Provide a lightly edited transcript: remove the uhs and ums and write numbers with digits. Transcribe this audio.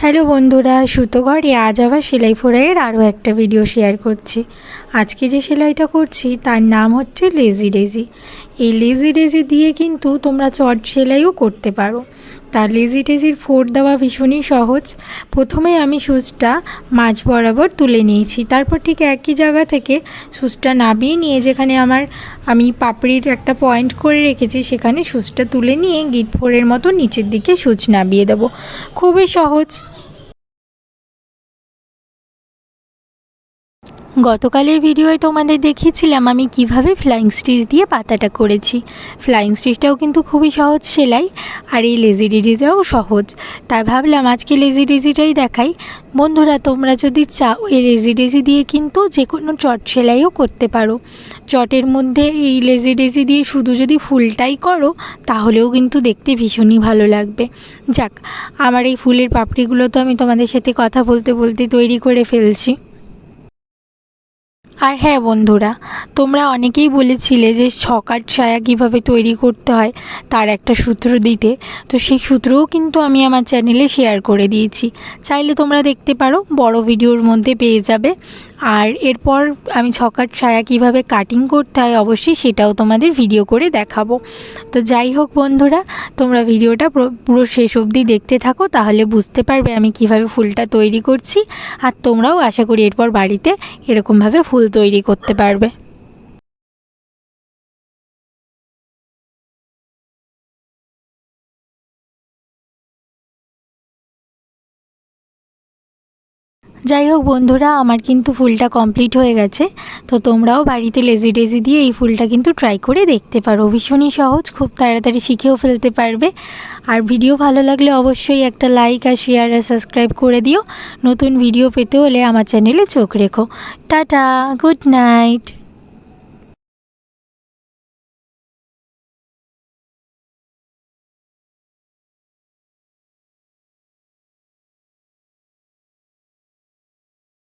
Hello বন্ধুরা, সুতো ঘরে আজ আবার সেলাই ফোড়াইয়ের আরও একটা ভিডিও শেয়ার করছি। আজকে যে সেলাইটা করছি তার নাম হচ্ছে লেজি ডেজি। এই লেজি ডেজি দিয়ে কিন্তু তোমরা চট সেলাইও করতে পারো। তার লেজি ডেজির ফোড় দেওয়া ভীষণই সহজ। প্রথমে আমি সুচটা মাঝ বরাবর তুলে নিয়েছি, তারপর ঠিক একই জায়গা থেকে সুচটা নামিয়ে নিয়ে যেখানে আমি পাপড়ির একটা পয়েন্ট করে রেখেছি সেখানে সুচটা তুলে নিয়ে গিট ফোড়ের মতো নিচের দিকে সুচ নামিয়ে দেবো। খুবই সহজ। গতকালের ভিডিওয় তোমাদের দেখিয়েছিলাম আমি কিভাবে ফ্লাইং স্টিচ দিয়ে পাতাটা করেছি। ফ্লাইং স্টিচটাও কিন্তু খুবই সহজ সেলাই, আর এই লেজি ডেজিটাও সহজ। তাই ভাবলাম আজকে লেজি ডেজিটাই দেখাই। বন্ধুরা, তোমরা যদি চাও এই লেজি ডেজি দিয়ে কিন্তু যে কোনো চট সেলাইও করতে পারো। চটের মধ্যে এই লেজি ডেজি দিয়ে শুধু যদি ফুলটাই করো তাহলেও কিন্তু দেখতে ভীষণই ভালো লাগবে। যাক, আমার এই ফুলের পাপড়িগুলো তো আমি তোমাদের সাথে কথা বলতে বলতে তৈরি করে ফেলছি। আর হ্যাঁ বন্ধুরা, তোমরা অনেকেই বলেছিলে যে ছকাট সায়া কীভাবে তৈরি করতে হয় তার একটা সূত্র দিতে। তো সেই সূত্রও কিন্তু আমি আমার চ্যানেলে শেয়ার করে দিয়েছি, চাইলে তোমরা দেখতে পারো, বড় ভিডিওর মধ্যে পেয়ে যাবে। আর এরপর আমি ছকাট সায়া কীভাবে কাটিং করতে হয় অবশ্যই সেটাও তোমাদের ভিডিও করে দেখাবো। তো যাই হোক বন্ধুরা, তোমরা ভিডিওটা পুরো শেষ অবধি দেখতে থাকো, তাহলে বুঝতে পারবে আমি কিভাবে ফুলটা তৈরি করছি। আর তোমরাও আশা করি এরপর বাড়িতে এরকমভাবে ফুল তৈরি করতে পারবে। যাই হোক বন্ধুরা, আমার কিন্তু ফুলটা কমপ্লিট হয়ে গেছে। তো তোমরাও বাড়িতে লেজি ডেজি দিয়ে এই ফুলটা কিন্তু ট্রাই করে দেখতে পারো। ভীষণই সহজ, খুব তাড়াতাড়ি শিখেও ফেলতে পারবে। আর ভিডিও ভালো লাগলে অবশ্যই একটা লাইক আর শেয়ার আর সাবস্ক্রাইব করে দিও। নতুন ভিডিও পেতে হলে আমার চ্যানেলে চোখ রেখো। Tata, good night.